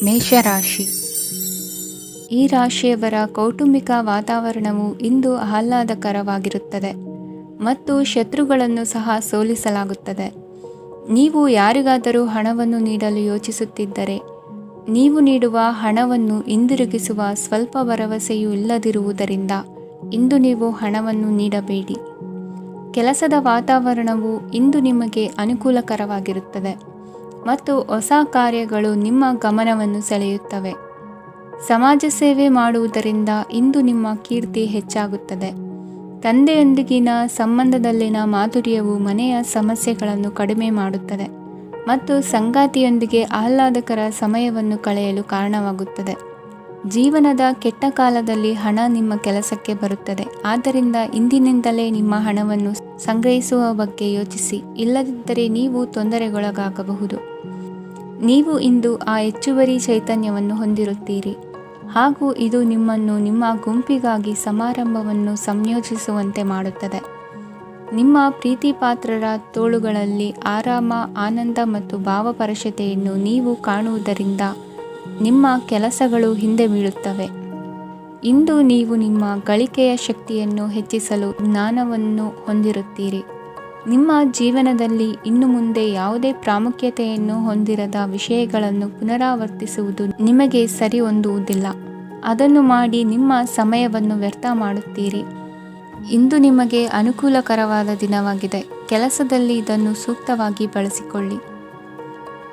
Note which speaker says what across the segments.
Speaker 1: ಮೇಷರಾಶಿ. ಈ ರಾಶಿಯವರ ಕೌಟುಂಬಿಕ ವಾತಾವರಣವು ಇಂದು ಆಹ್ಲಾದಕರವಾಗಿರುತ್ತದೆ ಮತ್ತು ಶತ್ರುಗಳನ್ನು ಸಹ ಸೋಲಿಸಲಾಗುತ್ತದೆ. ನೀವು ಯಾರಿಗಾದರೂ ಹಣವನ್ನು ನೀಡಲು ಯೋಚಿಸುತ್ತಿದ್ದರೆ, ನೀವು ನೀಡುವ ಹಣವನ್ನು ಹಿಂದಿರುಗಿಸುವ ಸ್ವಲ್ಪ ಭರವಸೆಯೂ ಇಲ್ಲದಿರುವುದರಿಂದ ಇಂದು ನೀವು ಹಣವನ್ನು ನೀಡಬೇಡಿ. ಕೆಲಸದ ವಾತಾವರಣವು ಇಂದು ನಿಮಗೆ ಅನುಕೂಲಕರವಾಗಿರುತ್ತದೆ ಮತ್ತು ಹೊಸ ಕಾರ್ಯಗಳು ನಿಮ್ಮ ಗಮನವನ್ನು ಸೆಳೆಯುತ್ತವೆ. ಸಮಾಜ ಸೇವೆ ಮಾಡುವುದರಿಂದ ಇಂದು ನಿಮ್ಮ ಕೀರ್ತಿ ಹೆಚ್ಚಾಗುತ್ತದೆ. ತಂದೆಯೊಂದಿಗಿನ ಸಂಬಂಧದಲ್ಲಿನ ಮಾಧುರ್ಯವು ಮನೆಯ ಸಮಸ್ಯೆಗಳನ್ನು ಕಡಿಮೆ ಮಾಡುತ್ತದೆ ಮತ್ತು ಸಂಗಾತಿಯೊಂದಿಗೆ ಆಹ್ಲಾದಕರ ಸಮಯವನ್ನು ಕಳೆಯಲು ಕಾರಣವಾಗುತ್ತದೆ. ಜೀವನದ ಕೆಟ್ಟ ಕಾಲದಲ್ಲಿ ಹಣ ನಿಮ್ಮ ಕೆಲಸಕ್ಕೆ ಬರುತ್ತದೆ. ಆದ್ದರಿಂದ ಇಂದಿನಿಂದಲೇ ನಿಮ್ಮ ಹಣವನ್ನು ಸಂಗ್ರಹಿಸುವ ಬಗ್ಗೆ ಯೋಚಿಸಿ, ಇಲ್ಲದಿದ್ದರೆ ನೀವು ತೊಂದರೆಗೊಳಗಾಗಬಹುದು. ನೀವು ಇಂದು ಆ ಹೆಚ್ಚುವರಿ ಚೈತನ್ಯವನ್ನು ಹೊಂದಿರುತ್ತೀರಿ ಹಾಗೂ ಇದು ನಿಮ್ಮನ್ನು ನಿಮ್ಮ ಗುಂಪಿಗಾಗಿ ಸಮಾರಂಭವನ್ನು ಸಂಯೋಜಿಸುವಂತೆ ಮಾಡುತ್ತದೆ. ನಿಮ್ಮ ಪ್ರೀತಿಪಾತ್ರರ ತೋಳುಗಳಲ್ಲಿ ಆರಾಮ, ಆನಂದ ಮತ್ತು ಭಾವಪರಶತೆಯನ್ನು ನೀವು ಕಾಣುವುದರಿಂದ ನಿಮ್ಮ ಕೆಲಸಗಳು ಹಿಂದೆ ಬೀಳುತ್ತವೆ. ಇಂದು ನೀವು ನಿಮ್ಮ ಗಳಿಕೆಯ ಶಕ್ತಿಯನ್ನು ಹೆಚ್ಚಿಸಲು ಜ್ಞಾನವನ್ನು ಹೊಂದಿರುತ್ತೀರಿ. ನಿಮ್ಮ ಜೀವನದಲ್ಲಿ ಇನ್ನು ಮುಂದೆ ಯಾವುದೇ ಪ್ರಾಮುಖ್ಯತೆಯನ್ನು ಹೊಂದಿರದ ವಿಷಯಗಳನ್ನು ಪುನರಾವರ್ತಿಸುವುದು ನಿಮಗೆ ಸರಿ ಹೊಂದುವುದಿಲ್ಲ. ಅದನ್ನು ಮಾಡಿ ನಿಮ್ಮ ಸಮಯವನ್ನು ವ್ಯರ್ಥ ಮಾಡುತ್ತೀರಿ. ಇಂದು ನಿಮಗೆ ಅನುಕೂಲಕರವಾದ ದಿನವಾಗಿದೆ. ಕೆಲಸದಲ್ಲಿ ಇದನ್ನು ಸೂಕ್ತವಾಗಿ ಬಳಸಿಕೊಳ್ಳಿ.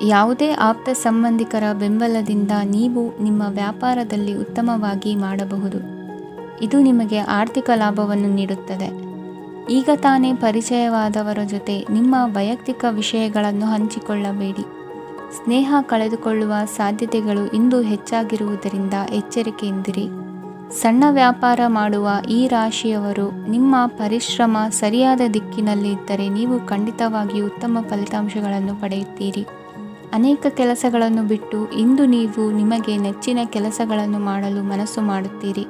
Speaker 1: ಯಾವುದೇ ಆಪ್ತ ಸಂಬಂಧಿಕರ ಬೆಂಬಲದಿಂದ ನೀವು ನಿಮ್ಮ ವ್ಯಾಪಾರದಲ್ಲಿ ಉತ್ತಮವಾಗಿ ಮಾಡಬಹುದು. ಇದು ನಿಮಗೆ ಆರ್ಥಿಕ ಲಾಭವನ್ನು ನೀಡುತ್ತದೆ. ಈಗ ತಾನೇ ಪರಿಚಯವಾದವರ ಜೊತೆ ನಿಮ್ಮ ವೈಯಕ್ತಿಕ ವಿಷಯಗಳನ್ನು ಹಂಚಿಕೊಳ್ಳಬೇಡಿ. ಸ್ನೇಹ ಕಳೆದುಕೊಳ್ಳುವ ಸಾಧ್ಯತೆಗಳು ಇಂದು ಹೆಚ್ಚಾಗಿರುವುದರಿಂದ ಎಚ್ಚರಿಕೆಯಿಂದಿರಿ. ಸಣ್ಣ ವ್ಯಾಪಾರ ಮಾಡುವ ಈ ರಾಶಿಯವರು ನಿಮ್ಮ ಪರಿಶ್ರಮ ಸರಿಯಾದ ದಿಕ್ಕಿನಲ್ಲಿ ಇದ್ದರೆ ನೀವು ಖಂಡಿತವಾಗಿಯೂ ಉತ್ತಮ ಫಲಿತಾಂಶಗಳನ್ನು ಪಡೆಯುತ್ತೀರಿ. ಅನೇಕ ಕೆಲಸಗಳನ್ನು ಬಿಟ್ಟು ಇಂದು ನೀವು ನಿಮಗೆ ನೆಚ್ಚಿನ ಕೆಲಸಗಳನ್ನು ಮಾಡಲು ಮನಸ್ಸು ಮಾಡುತ್ತೀರಿ.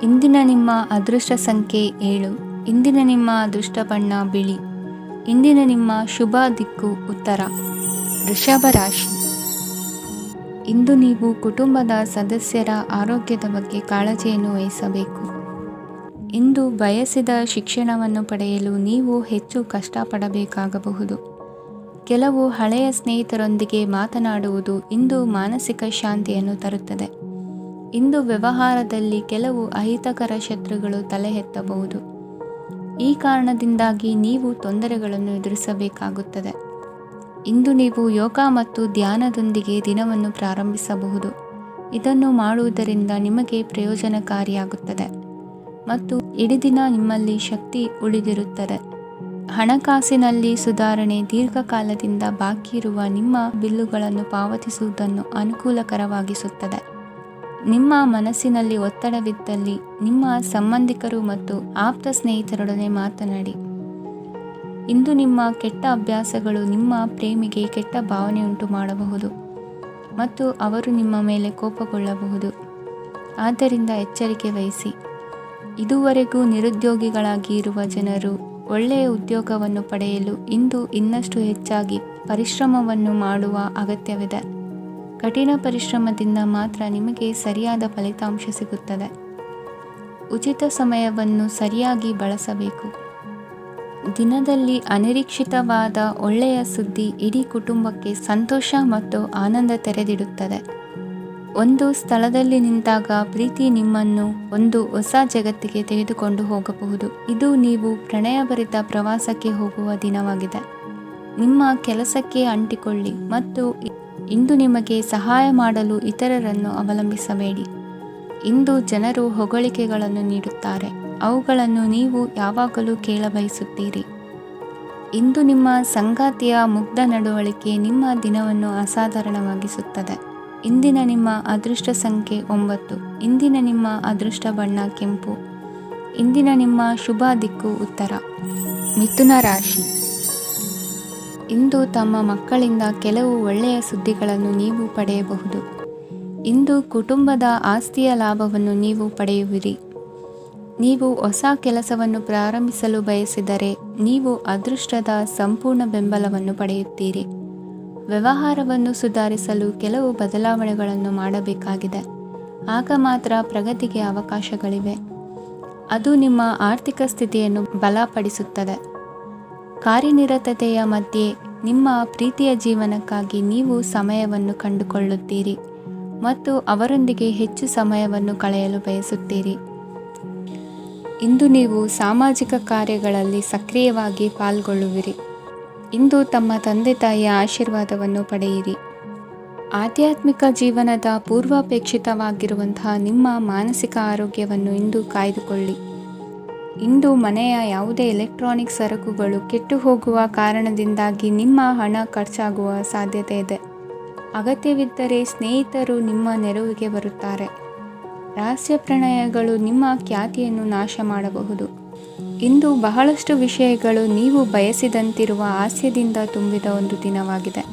Speaker 1: ಇಂದಿನ ನಿಮ್ಮ ಅದೃಷ್ಟ ಸಂಖ್ಯೆ 7. ಇಂದಿನ ನಿಮ್ಮ ಅದೃಷ್ಟ ಬಣ್ಣ ಬಿಳಿ. ಇಂದಿನ ನಿಮ್ಮ ಶುಭ ದಿಕ್ಕು ಉತ್ತರ. ವೃಷಭ ರಾಶಿ. ಇಂದು ನೀವು ಕುಟುಂಬದ ಸದಸ್ಯರ ಆರೋಗ್ಯದ ಬಗ್ಗೆ ಕಾಳಜಿಯನ್ನು ವಹಿಸಬೇಕು. ಇಂದು ಬಯಸಿದ ಶಿಕ್ಷಣವನ್ನು ಪಡೆಯಲು ನೀವು ಹೆಚ್ಚು ಕಷ್ಟಪಡಬೇಕಾಗಬಹುದು. ಕೆಲವು ಹಳೆಯ ಸ್ನೇಹಿತರೊಂದಿಗೆ ಮಾತನಾಡುವುದು ಇಂದು ಮಾನಸಿಕ ಶಾಂತಿಯನ್ನು ತರುತ್ತದೆ. ಇಂದು ವ್ಯವಹಾರದಲ್ಲಿ ಕೆಲವು ಅಹಿತಕರ ಶತ್ರುಗಳು ತಲೆ ಎತ್ತಬಹುದು. ಈ ಕಾರಣದಿಂದಾಗಿ ನೀವು ತೊಂದರೆಗಳನ್ನು ಎದುರಿಸಬೇಕಾಗುತ್ತದೆ. ಇಂದು ನೀವು ಯೋಗ ಮತ್ತು ಧ್ಯಾನದೊಂದಿಗೆ ದಿನವನ್ನು ಪ್ರಾರಂಭಿಸಬಹುದು. ಇದನ್ನು ಮಾಡುವುದರಿಂದ ನಿಮಗೆ ಪ್ರಯೋಜನಕಾರಿಯಾಗುತ್ತದೆ ಮತ್ತು ಇಡೀ ದಿನ ನಿಮ್ಮಲ್ಲಿ ಶಕ್ತಿ ಉಳಿದಿರುತ್ತದೆ. ಹಣಕಾಸಿನಲ್ಲಿ ಸುಧಾರಣೆ. ದೀರ್ಘಕಾಲದಿಂದ ಬಾಕಿ ಇರುವ ನಿಮ್ಮ ಬಿಲ್ಲುಗಳನ್ನು ಪಾವತಿಸುವುದನ್ನು ಅನುಕೂಲಕರವಾಗಿಸುತ್ತದೆ. ನಿಮ್ಮ ಮನಸ್ಸಿನಲ್ಲಿ ಒತ್ತಡವಿದ್ದಲ್ಲಿ ನಿಮ್ಮ ಸಂಬಂಧಿಕರು ಮತ್ತು ಆಪ್ತ ಸ್ನೇಹಿತರೊಡನೆ ಮಾತನಾಡಿ. ಇಂದು ನಿಮ್ಮ ಕೆಟ್ಟ ಅಭ್ಯಾಸಗಳು ನಿಮ್ಮ ಪ್ರೇಮಿಗೆ ಕೆಟ್ಟ ಭಾವನೆಯುಂಟು ಮಾಡಬಹುದು ಮತ್ತು ಅವರು ನಿಮ್ಮ ಮೇಲೆ ಕೋಪಗೊಳ್ಳಬಹುದು. ಆದ್ದರಿಂದ ಎಚ್ಚರಿಕೆ ವಹಿಸಿ. ಇದುವರೆಗೂ ನಿರುದ್ಯೋಗಿಗಳಾಗಿ ಇರುವ ಜನರು ಒಳ್ಳೆಯ ಉದ್ಯೋಗವನ್ನು ಪಡೆಯಲು ಇಂದು ಇನ್ನಷ್ಟು ಹೆಚ್ಚಾಗಿ ಪರಿಶ್ರಮವನ್ನು ಮಾಡುವ ಅಗತ್ಯವಿದೆ. ಕಠಿಣ ಪರಿಶ್ರಮದಿಂದ ಮಾತ್ರ ನಿಮಗೆ ಸರಿಯಾದ ಫಲಿತಾಂಶ ಸಿಗುತ್ತದೆ. ಉಚಿತ ಸಮಯವನ್ನು ಸರಿಯಾಗಿ ಬಳಸಬೇಕು. ದಿನದಲ್ಲಿ ಅನಿರೀಕ್ಷಿತವಾದ ಒಳ್ಳೆಯ ಸುದ್ದಿ ಇಡೀ ಕುಟುಂಬಕ್ಕೆ ಸಂತೋಷ ಮತ್ತು ಆನಂದ ತೆರೆದಿಡುತ್ತದೆ. ಒಂದು ಸ್ಥಳದಲ್ಲಿ ನಿಂತಾಗ ಪ್ರೀತಿ ನಿಮ್ಮನ್ನು ಒಂದು ಹೊಸ ಜಗತ್ತಿಗೆ ತೆಗೆದುಕೊಂಡು ಹೋಗಬಹುದು. ಇದು ನೀವು ಪ್ರಣಯಭರಿತ ಪ್ರವಾಸಕ್ಕೆ ಹೋಗುವ ದಿನವಾಗಿದೆ. ನಿಮ್ಮ ಕೆಲಸಕ್ಕೆ ಅಂಟಿಕೊಳ್ಳಿ ಮತ್ತು ಇಂದು ನಿಮಗೆ ಸಹಾಯ ಮಾಡಲು ಇತರರನ್ನು ಅವಲಂಬಿಸಬೇಡಿ. ಇಂದು ಜನರು ಹೊಗಳಿಕೆಗಳನ್ನು ನೀಡುತ್ತಾರೆ. ಅವುಗಳನ್ನು ನೀವು ಯಾವಾಗಲೂ ಕೇಳಬಯಸುತ್ತೀರಿ. ಇಂದು ನಿಮ್ಮ ಸಂಗಾತಿಯ ಮುಗ್ಧ ನಡವಳಿಕೆ ನಿಮ್ಮ ದಿನವನ್ನು ಅಸಾಧಾರಣವಾಗಿಸುತ್ತದೆ. ಇಂದಿನ ನಿಮ್ಮ ಅದೃಷ್ಟ ಸಂಖ್ಯೆ 9. ಇಂದಿನ ನಿಮ್ಮ ಅದೃಷ್ಟ ಬಣ್ಣ ಕೆಂಪು. ಇಂದಿನ ನಿಮ್ಮ ಶುಭ ದಿಕ್ಕು ಉತ್ತರ. ಮಿಥುನ ರಾಶಿ. ಇಂದು ತಮ್ಮ ಮಕ್ಕಳಿಂದ ಕೆಲವು ಒಳ್ಳೆಯ ಸುದ್ದಿಗಳನ್ನು ನೀವು ಪಡೆಯಬಹುದು. ಇಂದು ಕುಟುಂಬದ ಆಸ್ತಿಯ ಲಾಭವನ್ನು ನೀವು ಪಡೆಯುವಿರಿ. ನೀವು ಹೊಸ ಕೆಲಸವನ್ನು ಪ್ರಾರಂಭಿಸಲು ಬಯಸಿದರೆ ನೀವು ಅದೃಷ್ಟದ ಸಂಪೂರ್ಣ ಬೆಂಬಲವನ್ನು ಪಡೆಯುತ್ತೀರಿ. ವ್ಯವಹಾರವನ್ನು ಸುಧಾರಿಸಲು ಕೆಲವು ಬದಲಾವಣೆಗಳನ್ನು ಮಾಡಬೇಕಾಗಿದೆ. ಆಗ ಮಾತ್ರ ಪ್ರಗತಿಗೆ ಅವಕಾಶಗಳಿವೆ. ಅದು ನಿಮ್ಮ ಆರ್ಥಿಕ ಸ್ಥಿತಿಯನ್ನು ಬಲಪಡಿಸುತ್ತದೆ. ಕಾರ್ಯನಿರತತೆಯ ಮಧ್ಯೆ ನಿಮ್ಮ ಪ್ರೀತಿಯ ಜೀವನಕ್ಕಾಗಿ ನೀವು ಸಮಯವನ್ನು ಕಂಡುಕೊಳ್ಳುತ್ತೀರಿ ಮತ್ತು ಅವರೊಂದಿಗೆ ಹೆಚ್ಚು ಸಮಯವನ್ನು ಕಳೆಯಲು ಬಯಸುತ್ತೀರಿ. ಇಂದು ನೀವು ಸಾಮಾಜಿಕ ಕಾರ್ಯಗಳಲ್ಲಿ ಸಕ್ರಿಯವಾಗಿ ಪಾಲ್ಗೊಳ್ಳುವಿರಿ. ಇಂದು ತಮ್ಮ ತಂದೆ ತಾಯಿಯ ಆಶೀರ್ವಾದವನ್ನು ಪಡೆಯಿರಿ. ಆಧ್ಯಾತ್ಮಿಕ ಜೀವನದ ಪೂರ್ವಾಪೇಕ್ಷಿತವಾಗಿರುವಂತಹ ನಿಮ್ಮ ಮಾನಸಿಕ ಆರೋಗ್ಯವನ್ನು ಇಂದು ಕಾಯ್ದುಕೊಳ್ಳಿ. ಇಂದು ಮನೆಯ ಯಾವುದೇ ಎಲೆಕ್ಟ್ರಾನಿಕ್ ಸರಕುಗಳು ಕೆಟ್ಟು ಹೋಗುವ ಕಾರಣದಿಂದಾಗಿ ನಿಮ್ಮ ಹಣ ಖರ್ಚಾಗುವ ಸಾಧ್ಯತೆ ಇದೆ. ಅಗತ್ಯವಿದ್ದರೆ ಸ್ನೇಹಿತರು ನಿಮ್ಮ ನೆರವಿಗೆ ಬರುತ್ತಾರೆ. ರಹಸ್ಯ ಪ್ರಣಯಗಳು ನಿಮ್ಮ ಖ್ಯಾತಿಯನ್ನು ನಾಶ ಮಾಡಬಹುದು. ಇಂದು ಬಹಳಷ್ಟು ವಿಷಯಗಳು ನೀವು ಬಯಸಿದಂತಿರುವ ಹಾಸ್ಯದಿಂದ ತುಂಬಿದ ಒಂದು ದಿನವಾಗಿದೆ.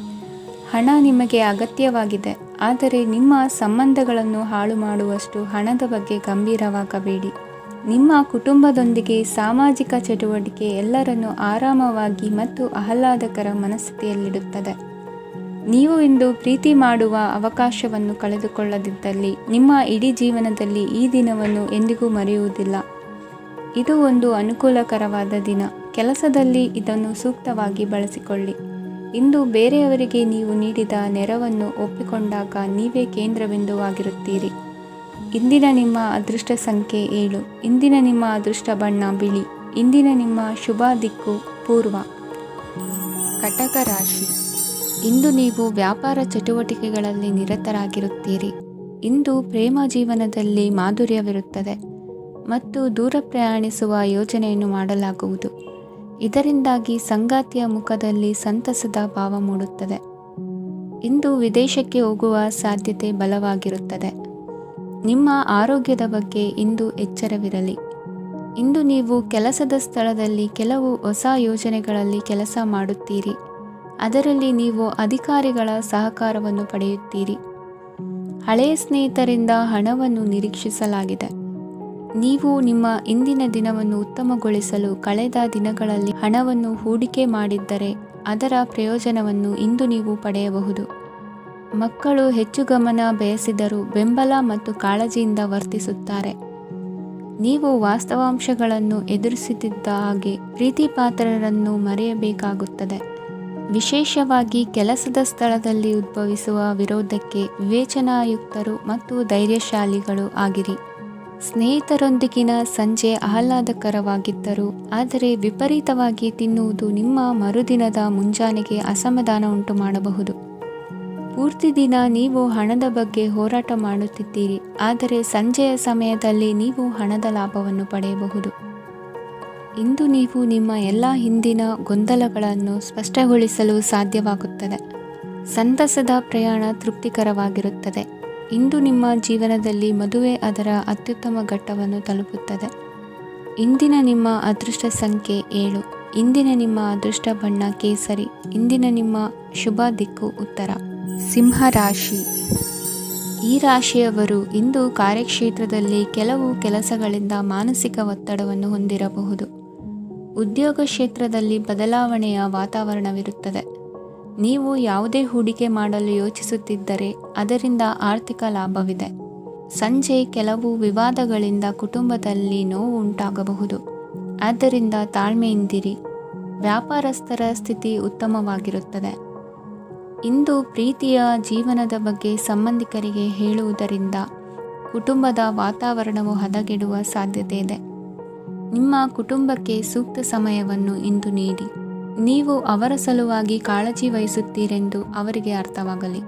Speaker 1: ಹಣ ನಿಮಗೆ ಅಗತ್ಯವಾಗಿದೆ, ಆದರೆ ನಿಮ್ಮ ಸಂಬಂಧಗಳನ್ನು ಹಾಳು ಮಾಡುವಷ್ಟು ಹಣದ ಬಗ್ಗೆ ಗಂಭೀರವಾಗಬೇಡಿ. ನಿಮ್ಮ ಕುಟುಂಬದೊಂದಿಗೆ ಸಾಮಾಜಿಕ ಚಟುವಟಿಕೆ ಎಲ್ಲರನ್ನೂ ಆರಾಮವಾಗಿ ಮತ್ತು ಆಹ್ಲಾದಕರ ಮನಸ್ಥಿತಿಯಲ್ಲಿಡುತ್ತದೆ. ನೀವು ಇಂದು ಪ್ರೀತಿ ಮಾಡುವ ಅವಕಾಶವನ್ನು ಕಳೆದುಕೊಳ್ಳದಿದ್ದಲ್ಲಿ ನಿಮ್ಮ ಇಡೀ ಜೀವನದಲ್ಲಿ ಈ ದಿನವನ್ನು ಎಂದಿಗೂ ಮರೆಯುವುದಿಲ್ಲ. ಇದು ಒಂದು ಅನುಕೂಲಕರವಾದ ದಿನ. ಕೆಲಸದಲ್ಲಿ ಇದನ್ನು ಸೂಕ್ತವಾಗಿ ಬಳಸಿಕೊಳ್ಳಿ. ಇಂದು ಬೇರೆಯವರಿಗೆ ನೀವು ನೀಡಿದ ನೆರವನ್ನು ಒಪ್ಪಿಕೊಂಡಾಗ ನೀವೇ ಕೇಂದ್ರಬಿಂದುವಾಗಿರುತ್ತೀರಿ. ಇಂದಿನ ನಿಮ್ಮ ಅದೃಷ್ಟ ಸಂಖ್ಯೆ 7. ಇಂದಿನ ನಿಮ್ಮ ಅದೃಷ್ಟ ಬಣ್ಣ ಬಿಳಿ. ಇಂದಿನ ನಿಮ್ಮ ಶುಭ ದಿಕ್ಕು ಪೂರ್ವ. ಕಟಕ ರಾಶಿ. ಇಂದು ನೀವು ವ್ಯಾಪಾರ ಚಟುವಟಿಕೆಗಳಲ್ಲಿ ನಿರತರಾಗಿರುತ್ತೀರಿ. ಇಂದು ಪ್ರೇಮ ಜೀವನದಲ್ಲಿ ಮಾಧುರ್ಯವಿರುತ್ತದೆ ಮತ್ತು ದೂರ ಪ್ರಯಾಣಿಸುವ ಯೋಜನೆಯನ್ನು ಮಾಡಲಾಗುವುದು. ಇದರಿಂದಾಗಿ ಸಂಗಾತಿಯ ಮುಖದಲ್ಲಿ ಸಂತಸದ ಭಾವ ಮೂಡುತ್ತದೆ. ಇಂದು ವಿದೇಶಕ್ಕೆ ಹೋಗುವ ಸಾಧ್ಯತೆ ಬಲವಾಗಿರುತ್ತದೆ. ನಿಮ್ಮ ಆರೋಗ್ಯದ ಬಗ್ಗೆ ಇಂದು ಎಚ್ಚರವಿರಲಿ. ಇಂದು ನೀವು ಕೆಲಸದ ಸ್ಥಳದಲ್ಲಿ ಕೆಲವು ಹೊಸ ಯೋಜನೆಗಳಲ್ಲಿ ಕೆಲಸ ಮಾಡುತ್ತೀರಿ. ಅದರಲ್ಲಿ ನೀವು ಅಧಿಕಾರಿಗಳ ಸಹಕಾರವನ್ನು ಪಡೆಯುತ್ತೀರಿ. ಹಳೆಯ ಸ್ನೇಹಿತರಿಂದ ಹಣವನ್ನು ನಿರೀಕ್ಷಿಸಲಾಗಿದೆ. ನೀವು ನಿಮ್ಮ ಇಂದಿನ ದಿನವನ್ನು ಉತ್ತಮಗೊಳಿಸಲು ಕಳೆದ ದಿನಗಳಲ್ಲಿ ಹಣವನ್ನು ಹೂಡಿಕೆ ಮಾಡಿದ್ದರೆ ಅದರ ಪ್ರಯೋಜನವನ್ನು ಇಂದು ನೀವು ಪಡೆಯಬಹುದು. ಮಕ್ಕಳು ಹೆಚ್ಚು ಗಮನ ಬಯಸಿದರೂ ಬೆಂಬಲ ಮತ್ತು ಕಾಳಜಿಯಿಂದ ವರ್ತಿಸುತ್ತಾರೆ. ನೀವು ವಾಸ್ತವಾಂಶಗಳನ್ನು ಎದುರಿಸುತ್ತಿದ್ದ ಹಾಗೆ ಪ್ರೀತಿಪಾತ್ರರನ್ನು ಮರೆಯಬೇಕಾಗುತ್ತದೆ. ವಿಶೇಷವಾಗಿ ಕೆಲಸದ ಸ್ಥಳದಲ್ಲಿ ಉದ್ಭವಿಸುವ ವಿರೋಧಕ್ಕೆ ವಿವೇಚನಾಯುಕ್ತರು ಮತ್ತು ಧೈರ್ಯಶಾಲಿಗಳು ಆಗಿರಿ. ಸ್ನೇಹಿತರೊಂದಿಗಿನ ಸಂಜೆ ಆಹ್ಲಾದಕರವಾಗಿದ್ದರೂ ಆದರೆ ವಿಪರೀತವಾಗಿ ತಿನ್ನುವುದು ನಿಮ್ಮ ಮರುದಿನದ ಮುಂಜಾನೆಗೆ ಅಸಮಾಧಾನ ಉಂಟು ಮಾಡಬಹುದು. ಪೂರ್ತಿ ದಿನ ನೀವು ಹಣದ ಬಗ್ಗೆ ಹೋರಾಟ ಮಾಡುತ್ತಿದ್ದೀರಿ, ಆದರೆ ಸಂಜೆಯ ಸಮಯದಲ್ಲಿ ನೀವು ಹಣದ ಲಾಭವನ್ನು ಪಡೆಯಬಹುದು. ಇಂದು ನೀವು ನಿಮ್ಮ ಎಲ್ಲ ಹಿಂದಿನ ಗೊಂದಲಗಳನ್ನು ಸ್ಪಷ್ಟಗೊಳಿಸಲು ಸಾಧ್ಯವಾಗುತ್ತದೆ. ಸಂತಸದ ಪ್ರಯಾಣ ತೃಪ್ತಿಕರವಾಗಿರುತ್ತದೆ. ಇಂದು ನಿಮ್ಮ ಜೀವನದಲ್ಲಿ ಮದುವೆ ಅದರ ಅತ್ಯುತ್ತಮ ಘಟ್ಟವನ್ನು ತಲುಪುತ್ತದೆ. ಇಂದಿನ ನಿಮ್ಮ ಅದೃಷ್ಟ ಸಂಖ್ಯೆ 7. ಇಂದಿನ ನಿಮ್ಮ ಅದೃಷ್ಟ ಬಣ್ಣ ಕೇಸರಿ. ಇಂದಿನ ನಿಮ್ಮ ಶುಭ ದಿಕ್ಕು ಉತ್ತರ. ಸಿಂಹ ರಾಶಿ. ಈ ರಾಶಿಯವರು ಇಂದು ಕಾರ್ಯಕ್ಷೇತ್ರದಲ್ಲಿ ಕೆಲವು ಕೆಲಸಗಳಿಂದ ಮಾನಸಿಕ ಒತ್ತಡವನ್ನು ಹೊಂದಿರಬಹುದು. ಉದ್ಯೋಗ ಕ್ಷೇತ್ರದಲ್ಲಿ ಬದಲಾವಣೆಯ ವಾತಾವರಣವಿರುತ್ತದೆ. ನೀವು ಯಾವುದೇ ಹೂಡಿಕೆ ಮಾಡಲು ಯೋಚಿಸುತ್ತಿದ್ದರೆ ಅದರಿಂದ ಆರ್ಥಿಕ ಲಾಭವಿದೆ. ಸಂಜೆ ಕೆಲವು ವಿವಾದಗಳಿಂದ ಕುಟುಂಬದಲ್ಲಿ ನೋವು ಉಂಟಾಗಬಹುದು. ಆದ್ದರಿಂದ ತಾಳ್ಮೆಯಿಂದಿರಿ. ವ್ಯಾಪಾರಸ್ಥರ ಸ್ಥಿತಿ ಉತ್ತಮವಾಗಿರುತ್ತದೆ. ಇಂದು ಪ್ರೀತಿಯ ಜೀವನದ ಬಗ್ಗೆ ಸಂಬಂಧಿಕರಿಗೆ ಹೇಳುವುದರಿಂದ ಕುಟುಂಬದ ವಾತಾವರಣವು ಹದಗೆಡುವ ಸಾಧ್ಯತೆ ಇದೆ. ನಿಮ್ಮ ಕುಟುಂಬಕ್ಕೆ ಸೂಕ್ತ ಸಮಯವನ್ನು ಇಂದು ನೀಡಿ. ನೀವು ಅವರ ಸಲುವಾಗಿ ಕಾಳಜಿ ವಹಿಸುತ್ತೀರೆಂದು ಅವರಿಗೆ ಅರ್ಥವಾಗಲಿ.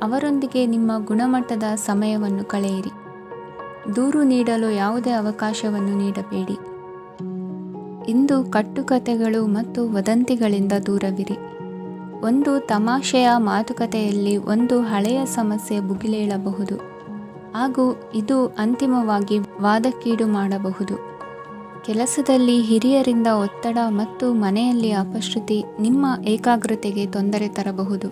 Speaker 1: ಅವರೊಂದಿಗೆ ನಿಮ್ಮ ಗುಣಮಟ್ಟದ ಸಮಯವನ್ನು ಕಳೆಯಿರಿ. ದೂರು ನೀಡಲು ಯಾವುದೇ ಅವಕಾಶವನ್ನು ನೀಡಬೇಡಿ. ಇಂದು ಕಟ್ಟುಕತೆಗಳು ಮತ್ತು ವದಂತಿಗಳಿಂದ ದೂರವಿರಿ. ಒಂದು ತಮಾಷೆಯ ಮಾತುಕತೆಯಲ್ಲಿ ಒಂದು ಹಳೆಯ ಸಮಸ್ಯೆ ಭುಗಿಲೇಳಬಹುದು ಹಾಗೂ ಇದು ಅಂತಿಮವಾಗಿ ವಾದಕ್ಕೀಡು ಮಾಡಬಹುದು. ಕೆಲಸದಲ್ಲಿ ಹಿರಿಯರಿಂದ ಒತ್ತಡ ಮತ್ತು ಮನೆಯಲ್ಲಿ ಅಪಶ್ರುತಿ ನಿಮ್ಮ ಏಕಾಗ್ರತೆಗೆ ತೊಂದರೆ ತರಬಹುದು.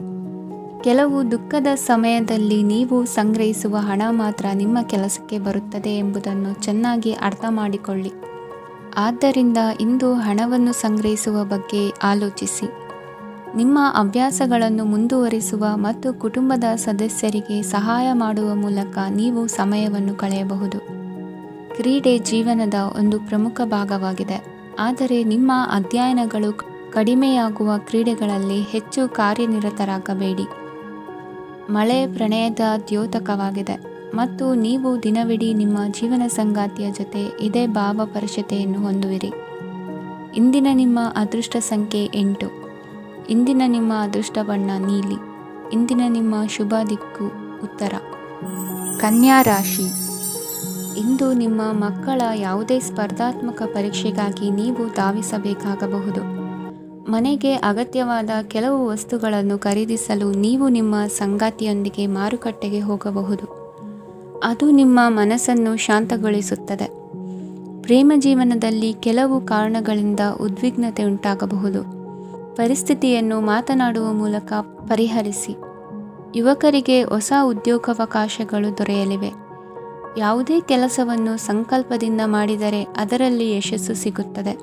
Speaker 1: ಕೆಲವು ದುಃಖದ ಸಮಯದಲ್ಲಿ ನೀವು ಸಂಗ್ರಹಿಸುವ ಹಣ ಮಾತ್ರ ನಿಮ್ಮ ಕೆಲಸಕ್ಕೆ ಬರುತ್ತದೆ ಎಂಬುದನ್ನು ಚೆನ್ನಾಗಿ ಅರ್ಥ ಮಾಡಿಕೊಳ್ಳಿ. ಆದ್ದರಿಂದ ಇಂದು ಹಣವನ್ನು ಸಂಗ್ರಹಿಸುವ ಬಗ್ಗೆ ಆಲೋಚಿಸಿ. ನಿಮ್ಮ ಹವ್ಯಾಸಗಳನ್ನು ಮುಂದುವರಿಸುವ ಮತ್ತು ಕುಟುಂಬದ ಸದಸ್ಯರಿಗೆ ಸಹಾಯ ಮಾಡುವ ಮೂಲಕ ನೀವು ಸಮಯವನ್ನು ಕಳೆಯಬಹುದು. ಕ್ರೀಡೆ ಜೀವನದ ಒಂದು ಪ್ರಮುಖ ಭಾಗವಾಗಿದೆ, ಆದರೆ ನಿಮ್ಮ ಅಧ್ಯಯನಗಳು ಕಡಿಮೆಯಾಗುವ ಕ್ರೀಡೆಗಳಲ್ಲಿ ಹೆಚ್ಚು ಕಾರ್ಯನಿರತರಾಗಬೇಡಿ. ಮಳೆ ಪ್ರಣಯದ ದ್ಯೋತಕವಾಗಿದೆ ಮತ್ತು ನೀವು ದಿನವಿಡೀ ನಿಮ್ಮ ಜೀವನ ಸಂಗಾತಿಯ ಜೊತೆ ಇದೇ ಭಾವಪರಿಷತೆಯನ್ನು ಹೊಂದುವಿರಿ. ಇಂದಿನ ನಿಮ್ಮ ಅದೃಷ್ಟ ಸಂಖ್ಯೆ 8. ಇಂದಿನ ನಿಮ್ಮ ಅದೃಷ್ಟ ಬಣ್ಣ ನೀಲಿ. ಇಂದಿನ ನಿಮ್ಮ ಶುಭ ದಿಕ್ಕು ಉತ್ತರ. ಕನ್ಯಾ ರಾಶಿ. ಇಂದು ನಿಮ್ಮ ಮಕ್ಕಳ ಯಾವುದೇ ಸ್ಪರ್ಧಾತ್ಮಕ ಪರೀಕ್ಷೆಗಾಗಿ ನೀವು ಧಾವಿಸಬೇಕಾಗಬಹುದು. ಮನೆಗೆ ಅಗತ್ಯವಾದ ಕೆಲವು ವಸ್ತುಗಳನ್ನು ಖರೀದಿಸಲು ನೀವು ನಿಮ್ಮ ಸಂಗಾತಿಯೊಂದಿಗೆ ಮಾರುಕಟ್ಟೆಗೆ ಹೋಗಬಹುದು. ಅದು ನಿಮ್ಮ ಮನಸ್ಸನ್ನು ಶಾಂತಗೊಳಿಸುತ್ತದೆ. ಪ್ರೇಮ ಜೀವನದಲ್ಲಿ ಕೆಲವು ಕಾರಣಗಳಿಂದ ಉದ್ವಿಗ್ನತೆ ಉಂಟಾಗಬಹುದು. ಪರಿಸ್ಥಿತಿಯನ್ನು ಮಾತನಾಡುವ ಮೂಲಕ ಪರಿಹರಿಸಿ. ಯುವಕರಿಗೆ ಹೊಸ ಉದ್ಯೋಗಾವಕಾಶಗಳು ದೊರೆಯಲಿವೆ. ಯಾವುದೇ ಕೆಲಸವನ್ನು ಸಂಕಲ್ಪದಿಂದ ಮಾಡಿದರೆ ಅದರಲ್ಲಿ ಯಶಸ್ಸು ಸಿಗುತ್ತದೆ.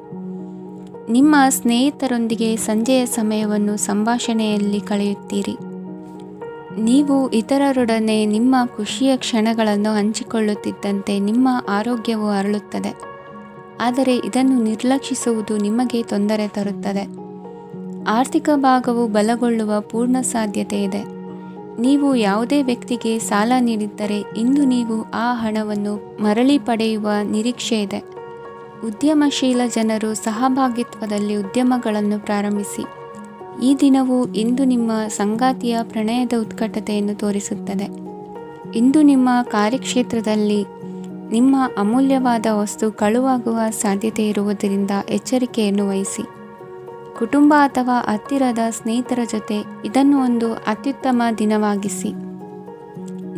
Speaker 1: ನಿಮ್ಮ ಸ್ನೇಹಿತರೊಂದಿಗೆ ಸಂಜೆಯ ಸಮಯವನ್ನು ಸಂಭಾಷಣೆಯಲ್ಲಿ ಕಳೆಯುತ್ತೀರಿ. ನೀವು ಇತರರೊಡನೆ ನಿಮ್ಮ ಖುಷಿಯ ಕ್ಷಣಗಳನ್ನು ಹಂಚಿಕೊಳ್ಳುತ್ತಿದ್ದಂತೆ ನಿಮ್ಮ ಆರೋಗ್ಯವು ಅರಳುತ್ತದೆ. ಆದರೆ ಇದನ್ನು ನಿರ್ಲಕ್ಷಿಸುವುದು ನಿಮಗೆ ತೊಂದರೆ ತರುತ್ತದೆ. ಆರ್ಥಿಕ ಭಾಗವು ಬಲಗೊಳ್ಳುವ ಪೂರ್ಣ ಸಾಧ್ಯತೆ ಇದೆ. ನೀವು ಯಾವುದೇ ವ್ಯಕ್ತಿಗೆ ಸಾಲ ನೀಡಿದ್ದರೆ ಇಂದು ನೀವು ಆ ಹಣವನ್ನು ಮರಳಿ ಪಡೆಯುವ ನಿರೀಕ್ಷೆ ಇದೆ. ಉದ್ಯಮಶೀಲ ಜನರು ಸಹಭಾಗಿತ್ವದಲ್ಲಿ ಉದ್ಯಮಗಳನ್ನು ಪ್ರಾರಂಭಿಸಿ. ಈ ದಿನವು ಇಂದು ನಿಮ್ಮ ಸಂಗಾತಿಯ ಪ್ರಣಯದ ಉತ್ಕಟತೆಯನ್ನು ತೋರಿಸುತ್ತದೆ. ಇಂದು ನಿಮ್ಮ ಕಾರ್ಯಕ್ಷೇತ್ರದಲ್ಲಿ ನಿಮ್ಮ ಅಮೂಲ್ಯವಾದ ವಸ್ತು ಕಳುವಾಗುವ ಸಾಧ್ಯತೆ ಇರುವುದರಿಂದ ಎಚ್ಚರಿಕೆಯನ್ನು ವಹಿಸಿ. ಕುಟುಂಬ ಅಥವಾ ಹತ್ತಿರದ ಸ್ನೇಹಿತರ ಜೊತೆ ಇದನ್ನು ಒಂದು ಅತ್ಯುತ್ತಮ ದಿನವಾಗಿಸಿ.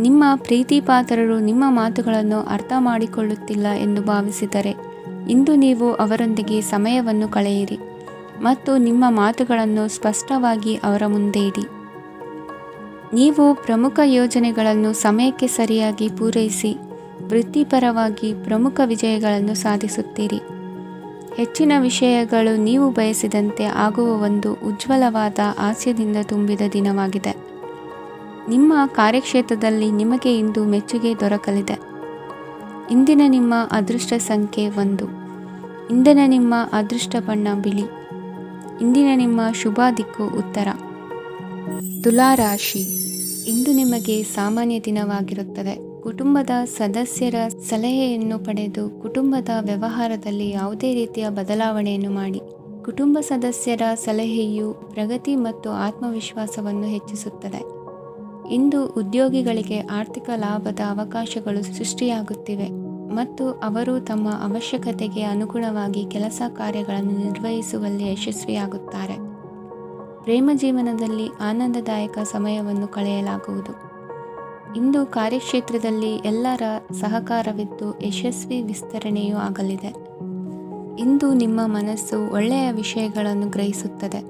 Speaker 1: ನಿಮ್ಮ ಪ್ರೀತಿಪಾತ್ರರು ನಿಮ್ಮ ಮಾತುಗಳನ್ನು ಅರ್ಥ ಮಾಡಿಕೊಳ್ಳುತ್ತಿಲ್ಲ ಎಂದು ಭಾವಿಸಿದರೆ ಇಂದು ನೀವು ಅವರೊಂದಿಗೆ ಸಮಯವನ್ನು ಕಳೆಯಿರಿ ಮತ್ತು ನಿಮ್ಮ ಮಾತುಗಳನ್ನು ಸ್ಪಷ್ಟವಾಗಿ ಅವರ ಮುಂದೆ ಇಡಿ. ನೀವು ಪ್ರಮುಖ ಯೋಜನೆಗಳನ್ನು ಸಮಯಕ್ಕೆ ಸರಿಯಾಗಿ ಪೂರೈಸಿ ವೃತ್ತಿಪರವಾಗಿ ಪ್ರಮುಖ ವಿಜಯಗಳನ್ನು ಸಾಧಿಸುತ್ತೀರಿ. ಹೆಚ್ಚಿನ ವಿಷಯಗಳು ನೀವು ಬಯಸಿದಂತೆ ಆಗುವ ಒಂದು ಉಜ್ವಲವಾದ ಹಾಸ್ಯದಿಂದ ತುಂಬಿದ ದಿನವಾಗಿದೆ. ನಿಮ್ಮ ಕಾರ್ಯಕ್ಷೇತ್ರದಲ್ಲಿ ನಿಮಗೆ ಇಂದು ಮೆಚ್ಚುಗೆ ದೊರಕಲಿದೆ. ಇಂದಿನ ನಿಮ್ಮ ಅದೃಷ್ಟ ಸಂಖ್ಯೆ 1. ಇಂದಿನ ನಿಮ್ಮ ಅದೃಷ್ಟ ಬಣ್ಣ ಬಿಳಿ. ಇಂದಿನ ನಿಮ್ಮ ಶುಭ ದಿಕ್ಕು ಉತ್ತರ. ತುಲಾ ರಾಶಿ. ಇಂದು ನಿಮಗೆ ಸಾಮಾನ್ಯ ದಿನವಾಗಿರುತ್ತದೆ. ಕುಟುಂಬದ ಸದಸ್ಯರ ಸಲಹೆಯನ್ನು ಪಡೆದು ಕುಟುಂಬದ ವ್ಯವಹಾರದಲ್ಲಿ ಯಾವುದೇ ರೀತಿಯ ಬದಲಾವಣೆಯನ್ನು ಮಾಡಿ. ಕುಟುಂಬ ಸದಸ್ಯರ ಸಲಹೆಯು ಪ್ರಗತಿ ಮತ್ತು ಆತ್ಮವಿಶ್ವಾಸವನ್ನು ಹೆಚ್ಚಿಸುತ್ತದೆ. ಇಂದು ಉದ್ಯೋಗಿಗಳಿಗೆ ಆರ್ಥಿಕ ಲಾಭದ ಅವಕಾಶಗಳು ಸೃಷ್ಟಿಯಾಗುತ್ತಿವೆ ಮತ್ತು ಅವರು ತಮ್ಮ ಅವಶ್ಯಕತೆಗೆ ಅನುಗುಣವಾಗಿ ಕೆಲಸ ಕಾರ್ಯಗಳನ್ನು ನಿರ್ವಹಿಸುವಲ್ಲಿ ಯಶಸ್ವಿಯಾಗುತ್ತಾರೆ. ಪ್ರೇಮ ಜೀವನದಲ್ಲಿ ಆನಂದದಾಯಕ ಸಮಯವನ್ನು ಕಳೆಯಲಾಗುವುದು. ಇಂದು ಕಾರ್ಯಕ್ಷೇತ್ರದಲ್ಲಿ ಎಲ್ಲರ ಸಹಕಾರವಿದ್ದು ಯಶಸ್ವಿ ವಿಸ್ತರಣೆಯೂ ಆಗಲಿದೆ. ಇಂದು ನಿಮ್ಮ ಮನಸ್ಸು ಒಳ್ಳೆಯ ವಿಷಯಗಳನ್ನು ಗ್ರಹಿಸುತ್ತದೆ.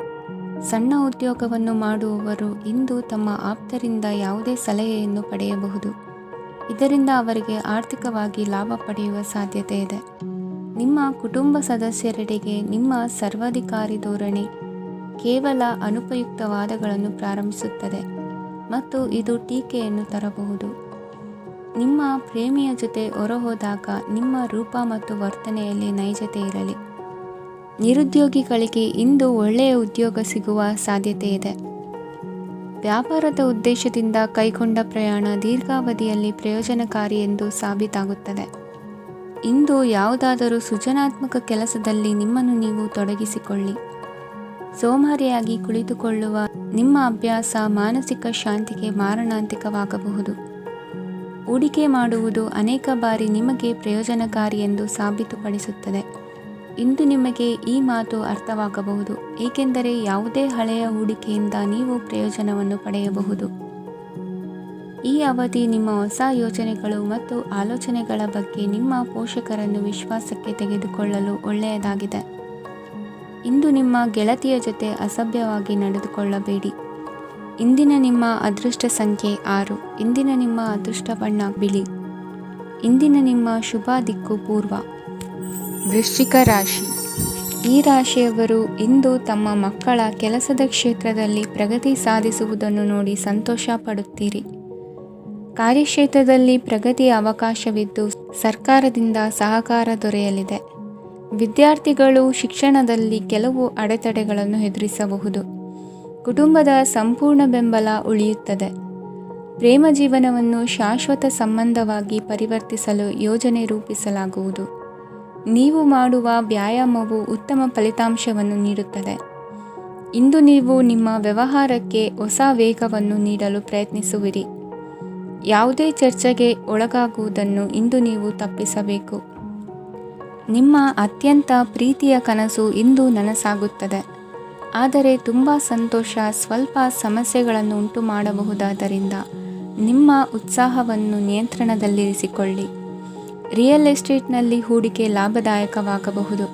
Speaker 1: ಸಣ್ಣ ಉದ್ಯೋಗವನ್ನು ಮಾಡುವವರು ಇಂದು ತಮ್ಮ ಆಪ್ತರಿಂದ ಯಾವುದೇ ಸಲಹೆಯನ್ನು ಪಡೆಯಬಹುದು. ಇದರಿಂದ ಅವರಿಗೆ ಆರ್ಥಿಕವಾಗಿ ಲಾಭ ಪಡೆಯುವ ಸಾಧ್ಯತೆ ಇದೆ. ನಿಮ್ಮ ಕುಟುಂಬ ಸದಸ್ಯರೆಡೆಗೆ ನಿಮ್ಮ ಸರ್ವಾಧಿಕಾರಿ ಧೋರಣೆ ಕೇವಲ ಅನುಪಯುಕ್ತ ವಾದಗಳನ್ನು ಪ್ರಾರಂಭಿಸುತ್ತದೆ ಮತ್ತು ಇದು ಟೀಕೆಯನ್ನು ತರಬಹುದು. ನಿಮ್ಮ ಪ್ರೇಮಿಯ ಜೊತೆ ಹೊರಹೋದಾಗ ನಿಮ್ಮ ರೂಪ ಮತ್ತು ವರ್ತನೆಯಲ್ಲಿ ನೈಜತೆ ಇರಲಿ. ನಿರುದ್ಯೋಗಿಗಳಿಗೆ ಇಂದು ಒಳ್ಳೆಯ ಉದ್ಯೋಗ ಸಿಗುವ ಸಾಧ್ಯತೆ ಇದೆ. ವ್ಯಾಪಾರದ ಉದ್ದೇಶದಿಂದ ಕೈಗೊಂಡ ಪ್ರಯಾಣ ದೀರ್ಘಾವಧಿಯಲ್ಲಿ ಪ್ರಯೋಜನಕಾರಿ ಎಂದು ಸಾಬೀತಾಗುತ್ತದೆ. ಇಂದು ಯಾವುದಾದರೂ ಸೃಜನಾತ್ಮಕ ಕೆಲಸದಲ್ಲಿ ನಿಮ್ಮನ್ನು ನೀವು ತೊಡಗಿಸಿಕೊಳ್ಳಿ. ಸೋಮಾರಿಯಾಗಿ ಕುಳಿತುಕೊಳ್ಳುವ ನಿಮ್ಮ ಅಭ್ಯಾಸ ಮಾನಸಿಕ ಶಾಂತಿಗೆ ಮಾರಣಾಂತಿಕವಾಗಬಹುದು. ಹೂಡಿಕೆ ಮಾಡುವುದು ಅನೇಕ ಬಾರಿ ನಿಮಗೆ ಪ್ರಯೋಜನಕಾರಿ ಎಂದು ಸಾಬೀತುಪಡಿಸುತ್ತದೆ. ಇಂದು ನಿಮಗೆ ಈ ಮಾತು ಅರ್ಥವಾಗಬಹುದು, ಏಕೆಂದರೆ ಯಾವುದೇ ಹಳೆಯ ಹೂಡಿಕೆಯಿಂದ ನೀವು ಪ್ರಯೋಜನವನ್ನು ಪಡೆಯಬಹುದು. ಈ ಅವಧಿ ನಿಮ್ಮ ಹೊಸ ಯೋಜನೆಗಳು ಮತ್ತು ಆಲೋಚನೆಗಳ ಬಗ್ಗೆ ನಿಮ್ಮ ಪೋಷಕರನ್ನು ವಿಶ್ವಾಸಕ್ಕೆ ತೆಗೆದುಕೊಳ್ಳಲು ಒಳ್ಳೆಯದಾಗಿದೆ. ಇಂದು ನಿಮ್ಮ ಗೆಳತಿಯ ಜೊತೆ ಅಸಭ್ಯವಾಗಿ ನಡೆದುಕೊಳ್ಳಬೇಡಿ. ಇಂದಿನ ನಿಮ್ಮ ಅದೃಷ್ಟ ಸಂಖ್ಯೆ 6. ಇಂದಿನ ನಿಮ್ಮ ಅದೃಷ್ಟ ಬಣ್ಣ ಬಿಳಿ. ಇಂದಿನ ನಿಮ್ಮ ಶುಭ ದಿಕ್ಕು ಪೂರ್ವ. ವೃಶ್ಚಿಕ ರಾಶಿ. ಈ ರಾಶಿಯವರು ಇಂದು ತಮ್ಮ ಮಕ್ಕಳ ಕೆಲಸದ ಕ್ಷೇತ್ರದಲ್ಲಿ ಪ್ರಗತಿ ಸಾಧಿಸುವುದನ್ನು ನೋಡಿ ಸಂತೋಷ ಪಡುತ್ತೀರಿ. ಕಾರ್ಯಕ್ಷೇತ್ರದಲ್ಲಿ ಪ್ರಗತಿಯ ಅವಕಾಶವಿದ್ದು ಸರ್ಕಾರದಿಂದ ಸಹಕಾರ ದೊರೆಯಲಿದೆ. ವಿದ್ಯಾರ್ಥಿಗಳು ಶಿಕ್ಷಣದಲ್ಲಿ ಕೆಲವು ಅಡೆತಡೆಗಳನ್ನು ಎದುರಿಸಬಹುದು. ಕುಟುಂಬದ ಸಂಪೂರ್ಣ ಬೆಂಬಲ ಉಳಿಯುತ್ತದೆ. ಪ್ರೇಮ ಜೀವನವನ್ನು ಶಾಶ್ವತ ಸಂಬಂಧವಾಗಿ ಪರಿವರ್ತಿಸಲು ಯೋಜನೆ ರೂಪಿಸಲಾಗುವುದು. ನೀವು ಮಾಡುವ ವ್ಯಾಯಾಮವು ಉತ್ತಮ ಫಲಿತಾಂಶವನ್ನು ನೀಡುತ್ತದೆ. ಇಂದು ನೀವು ನಿಮ್ಮ ವ್ಯವಹಾರಕ್ಕೆ ಹೊಸ ವೇಗವನ್ನು ನೀಡಲು ಪ್ರಯತ್ನಿಸುವಿರಿ. ಯಾವುದೇ ಚರ್ಚೆಗೆ ಒಳಗಾಗುವುದನ್ನು ಇಂದು ನೀವು ತಪ್ಪಿಸಬೇಕು. ನಿಮ್ಮ ಅತ್ಯಂತ ಪ್ರೀತಿಯ ಕನಸು ಇಂದು ನನಸಾಗುತ್ತದೆ. ಆದರೆ ತುಂಬ ಸಂತೋಷ ಸ್ವಲ್ಪ ಸಮಸ್ಯೆಗಳನ್ನು ಉಂಟು ಮಾಡಬಹುದಾದ್ದರಿಂದ ನಿಮ್ಮ ಉತ್ಸಾಹವನ್ನು ನಿಯಂತ್ರಣದಲ್ಲಿರಿಸಿಕೊಳ್ಳಿ. ರಿಯಲ್ ಎಸ್ಟೇಟ್ನಲ್ಲಿ ಹೂಡಿಕೆ ಲಾಭದಾಯಕವಾಗಬಹುದು.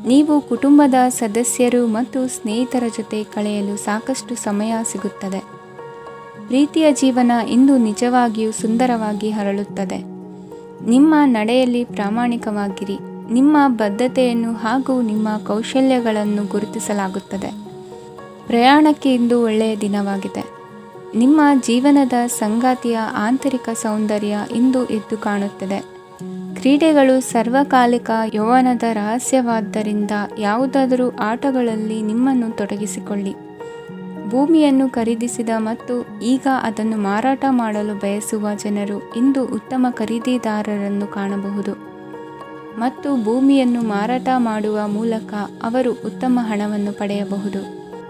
Speaker 1: ನೀವು ಕುಟುಂಬದ ಸದಸ್ಯರು ಮತ್ತು ಸ್ನೇಹಿತರ ಜೊತೆ ಕಳೆಯಲು ಸಾಕಷ್ಟು ಸಮಯ ಸಿಗುತ್ತದೆ. ಪ್ರೀತಿಯ ಜೀವನ ಇಂದು ನಿಜವಾಗಿಯೂ ಸುಂದರವಾಗಿ ಹರಳುತ್ತದೆ. ನಿಮ್ಮ ನಡೆಯಲ್ಲಿ ಪ್ರಾಮಾಣಿಕವಾಗಿರಿ. ನಿಮ್ಮ ಬದ್ಧತೆಯನ್ನು ಹಾಗೂ ನಿಮ್ಮ ಕೌಶಲ್ಯಗಳನ್ನು ಗುರುತಿಸಲಾಗುತ್ತದೆ. ಪ್ರಯಾಣಕ್ಕೆ ಇಂದು ಒಳ್ಳೆಯ ದಿನವಾಗಿದೆ. ನಿಮ್ಮ ಜೀವನದ ಸಂಗಾತಿಯ ಆಂತರಿಕ ಸೌಂದರ್ಯ ಇಂದು ಎದ್ದು ಕಾಣುತ್ತದೆ. ಕ್ರೀಡೆಗಳು ಸರ್ವಕಾಲಿಕ ಯೌವನದ ರಹಸ್ಯವಾದ್ದರಿಂದ ಯಾವುದಾದರೂ ಆಟಗಳಲ್ಲಿ ನಿಮ್ಮನ್ನು ತೊಡಗಿಸಿಕೊಳ್ಳಿ. ಭೂಮಿಯನ್ನು ಖರೀದಿಸಿದ ಮತ್ತು ಈಗ ಅದನ್ನು ಮಾರಾಟ ಮಾಡಲು ಬಯಸುವ ಜನರು ಇಂದು ಉತ್ತಮ ಖರೀದಿದಾರರನ್ನು ಕಾಣಬಹುದು ಮತ್ತು ಭೂಮಿಯನ್ನು ಮಾರಾಟ ಮಾಡುವ ಮೂಲಕ ಅವರು ಉತ್ತಮ ಹಣವನ್ನು ಪಡೆಯಬಹುದು.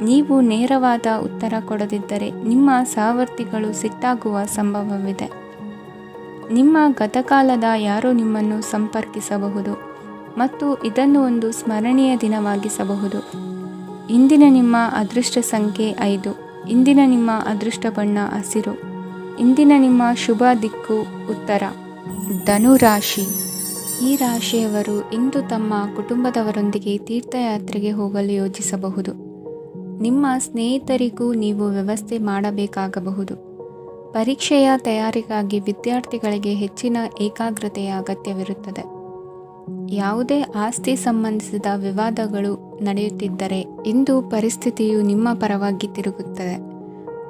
Speaker 1: ನೀವು ನೇರವಾದ ಉತ್ತರ ಕೊಡದಿದ್ದರೆ ನಿಮ್ಮ ಸಹವರ್ತಿಗಳು ಸಿಟ್ಟಾಗುವ ಸಂಭವವಿದೆ. ನಿಮ್ಮ ಗತಕಾಲದ ಯಾರೋ ನಿಮ್ಮನ್ನು ಸಂಪರ್ಕಿಸಬಹುದು ಮತ್ತು ಇದನ್ನು ಒಂದು ಸ್ಮರಣೀಯ ದಿನವಾಗಿಸಬಹುದು. ಇಂದಿನ ನಿಮ್ಮ ಅದೃಷ್ಟ ಸಂಖ್ಯೆ 5. ಇಂದಿನ ನಿಮ್ಮ ಅದೃಷ್ಟ ಬಣ್ಣ ಹಸಿರು. ಇಂದಿನ ನಿಮ್ಮ ಶುಭ ದಿಕ್ಕು ಉತ್ತರ. ಧನುರಾಶಿ. ಈ ರಾಶಿಯವರು ಇಂದು ತಮ್ಮ ಕುಟುಂಬದವರೊಂದಿಗೆ ತೀರ್ಥಯಾತ್ರೆಗೆ ಹೋಗಲು ಯೋಜಿಸಬಹುದು. ನಿಮ್ಮ ಸ್ನೇಹಿತರಿಗೂ ನೀವು ವ್ಯವಸ್ಥೆ ಮಾಡಬೇಕಾಗಬಹುದು. ಪರೀಕ್ಷೆಯ ತಯಾರಿಗಾಗಿ ವಿದ್ಯಾರ್ಥಿಗಳಿಗೆ ಹೆಚ್ಚಿನ ಏಕಾಗ್ರತೆಯ ಅಗತ್ಯವಿರುತ್ತದೆ. ಯಾವುದೇ ಆಸ್ತಿ ಸಂಬಂಧಿಸಿದ ವಿವಾದಗಳು ನಡೆಯುತ್ತಿದ್ದರೆ ಇಂದು ಪರಿಸ್ಥಿತಿಯು ನಿಮ್ಮ ಪರವಾಗಿ ತಿರುಗುತ್ತದೆ.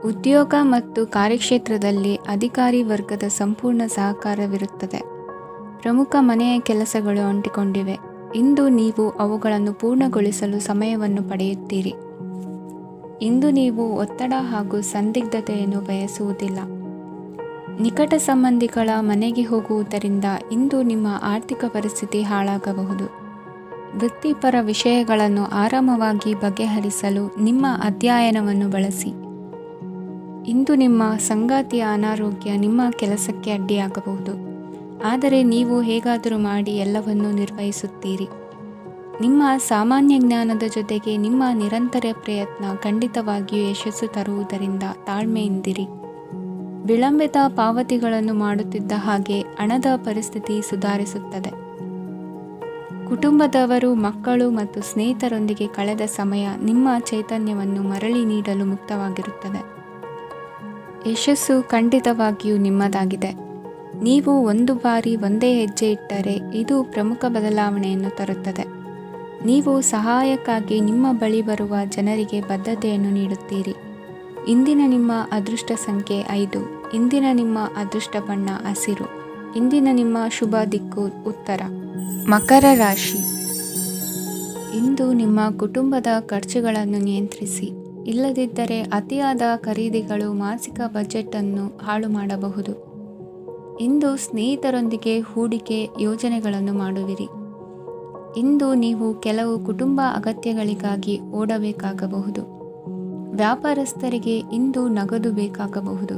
Speaker 1: ಉದ್ಯೋಗ ಮತ್ತು ಕಾರ್ಯಕ್ಷೇತ್ರದಲ್ಲಿ ಅಧಿಕಾರಿ ವರ್ಗದ ಸಂಪೂರ್ಣ ಸಹಕಾರವಿರುತ್ತದೆ. ಪ್ರಮುಖ ಮನೆಯ ಕೆಲಸಗಳು ಅಂಟಿಕೊಂಡಿವೆ. ಇಂದು ನೀವು ಅವುಗಳನ್ನು ಪೂರ್ಣಗೊಳಿಸಲು ಸಮಯವನ್ನು ಪಡೆಯುತ್ತೀರಿ. ಇಂದು ನೀವು ಒತ್ತಡ ಹಾಗೂ ಸಂದಿಗ್ಧತೆಯನ್ನು ಬಯಸುವುದಿಲ್ಲ. ನಿಕಟ ಸಂಬಂಧಿಗಳ ಮನೆಗೆ ಹೋಗುವುದರಿಂದ ಇಂದು ನಿಮ್ಮ ಆರ್ಥಿಕ ಪರಿಸ್ಥಿತಿ ಹಾಳಾಗಬಹುದು. ವೃತ್ತಿಪರ ವಿಷಯಗಳನ್ನು ಆರಾಮವಾಗಿ ಬಗೆಹರಿಸಲು ನಿಮ್ಮ ಅಧ್ಯಯನವನ್ನು ಬಳಸಿ. ಇಂದು ನಿಮ್ಮ ಸಂಗಾತಿಯ ಅನಾರೋಗ್ಯ ನಿಮ್ಮ ಕೆಲಸಕ್ಕೆ ಅಡ್ಡಿಯಾಗಬಹುದು. ಆದರೆ ನೀವು ಹೇಗಾದರೂ ಮಾಡಿ ಎಲ್ಲವನ್ನೂ ನಿರ್ವಹಿಸುತ್ತೀರಿ. ನಿಮ್ಮ ಸಾಮಾನ್ಯ ಜ್ಞಾನದ ಜೊತೆಗೆ ನಿಮ್ಮ ನಿರಂತರ ಪ್ರಯತ್ನ ಖಂಡಿತವಾಗಿಯೂ ಯಶಸ್ಸು ತರುವುದರಿಂದ ತಾಳ್ಮೆಯಿಂದಿರಿ. ವಿಳಂಬಿತ ಪಾವತಿಗಳನ್ನು ಮಾಡುತ್ತಿದ್ದ ಹಾಗೆ ಹಣದ ಪರಿಸ್ಥಿತಿ ಸುಧಾರಿಸುತ್ತದೆ. ಕುಟುಂಬದವರು, ಮಕ್ಕಳು ಮತ್ತು ಸ್ನೇಹಿತರೊಂದಿಗೆ ಕಳೆದ ಸಮಯ ನಿಮ್ಮ ಚೈತನ್ಯವನ್ನು ಮರಳಿ ನೀಡಲು ಮುಕ್ತವಾಗಿರುತ್ತದೆ. ಯಶಸ್ಸು ಖಂಡಿತವಾಗಿಯೂ ನಿಮ್ಮದಾಗಿದೆ. ನೀವು ಒಂದು ಬಾರಿ ಒಂದೇ ಹೆಜ್ಜೆ ಇಟ್ಟರೆ ಇದು ಪ್ರಮುಖ ಬದಲಾವಣೆಯನ್ನು ತರುತ್ತದೆ. ನೀವು ಸಹಾಯಕ್ಕಾಗಿ ನಿಮ್ಮ ಬಳಿ ಬರುವ ಜನರಿಗೆ ಬದ್ಧತೆಯನ್ನು ನೀಡುತ್ತೀರಿ. ಇಂದಿನ ನಿಮ್ಮ ಅದೃಷ್ಟ ಸಂಖ್ಯೆ 5. ಇಂದಿನ ನಿಮ್ಮ ಅದೃಷ್ಟ ಬಣ್ಣ ಹಸಿರು. ಇಂದಿನ ನಿಮ್ಮ ಶುಭ ದಿಕ್ಕು ಉತ್ತರ. ಮಕರ ರಾಶಿ. ಇಂದು ನಿಮ್ಮ ಕುಟುಂಬದ ಖರ್ಚುಗಳನ್ನು ನಿಯಂತ್ರಿಸಿ. ಇಲ್ಲದಿದ್ದರೆ ಅತಿಯಾದ ಖರೀದಿಗಳು ಮಾಸಿಕ ಬಜೆಟನ್ನು ಹಾಳು ಮಾಡಬಹುದು. ಇಂದು ಸ್ನೇಹಿತರೊಂದಿಗೆ ಹೂಡಿಕೆ ಯೋಜನೆಗಳನ್ನು ಮಾಡುವಿರಿ. ಇಂದು ನೀವು ಕೆಲವು ಕುಟುಂಬ ಅಗತ್ಯಗಳಿಗಾಗಿ ಓಡಬೇಕಾಗಬಹುದು. ವ್ಯಾಪಾರಸ್ಥರಿಗೆ ಇಂದು ನಗದು ಬೇಕಾಗಬಹುದು.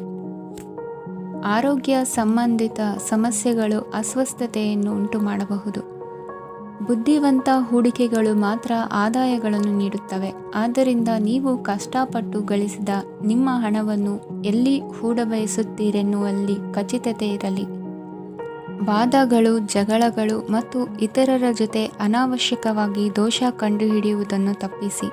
Speaker 1: ಆರೋಗ್ಯ ಸಂಬಂಧಿತ ಸಮಸ್ಯೆಗಳು ಅಸ್ವಸ್ಥತೆಯನ್ನು ಉಂಟುಮಾಡಬಹುದು. ಬುದ್ಧಿವಂತ ಹೂಡಿಕೆಗಳು ಮಾತ್ರ ಆದಾಯಗಳನ್ನು ನೀಡುತ್ತವೆ. ಆದ್ದರಿಂದ ನೀವು ಕಷ್ಟಪಟ್ಟು ಗಳಿಸಿದ ನಿಮ್ಮ ಹಣವನ್ನು ಎಲ್ಲಿ ಹೂಡಬಯಸುತ್ತೀರೆನ್ನುವಲ್ಲಿ ಖಚಿತತೆ ಇರಲಿ. ವಾದಗಳು, ಜಗಳಗಳು ಮತ್ತು ಇತರರ ಜೊತೆ ಅನಾವಶ್ಯಕವಾಗಿ ದೋಷ ಕಂಡುಹಿಡಿಯುವುದನ್ನು ತಪ್ಪಿಸಿ.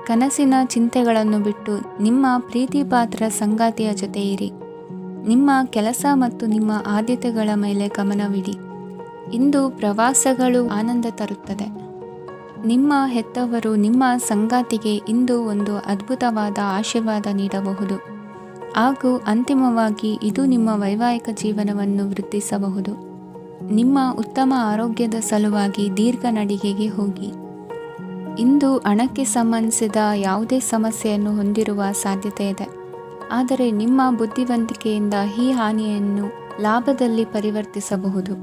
Speaker 1: ಕನಸಿನ ಚಿಂತೆಗಳನ್ನು ಬಿಟ್ಟು ನಿಮ್ಮ ಪ್ರೀತಿಪಾತ್ರ ಸಂಗಾತಿಯ ಜೊತೆ ಇರಿ. ನಿಮ್ಮ ಕೆಲಸ ಮತ್ತು ನಿಮ್ಮ ಆದ್ಯತೆಗಳ ಮೇಲೆ ಗಮನವಿಡಿ. ಇಂದು ಪ್ರವಾಸಗಳು ಆನಂದ ತರುತ್ತದೆ. ನಿಮ್ಮ ಹೆತ್ತವರು ನಿಮ್ಮ ಸಂಗಾತಿಗೆ ಇಂದು ಒಂದು ಅದ್ಭುತವಾದ ಆಶೀರ್ವಾದ ನೀಡಬಹುದು ಹಾಗೂ ಅಂತಿಮವಾಗಿ ಇದು ನಿಮ್ಮ ವೈವಾಹಿಕ ಜೀವನವನ್ನು ವೃದ್ಧಿಸಬಹುದು. ನಿಮ್ಮ ಉತ್ತಮ ಆರೋಗ್ಯದ ಸಲುವಾಗಿ ದೀರ್ಘ ನಡಿಗೆಗೆ ಹೋಗಿ. ಇಂದು ಹಣಕ್ಕೆ ಸಂಬಂಧಿಸಿದ ಯಾವುದೇ ಸಮಸ್ಯೆಯನ್ನು ಹೊಂದಿರುವ ಸಾಧ್ಯತೆ ಇದೆ, ಆದರೆ ನಿಮ್ಮ ಬುದ್ಧಿವಂತಿಕೆಯಿಂದ ಈ ಹಾನಿಯನ್ನು ಲಾಭದಲ್ಲಿ ಪರಿವರ್ತಿಸಬಹುದು.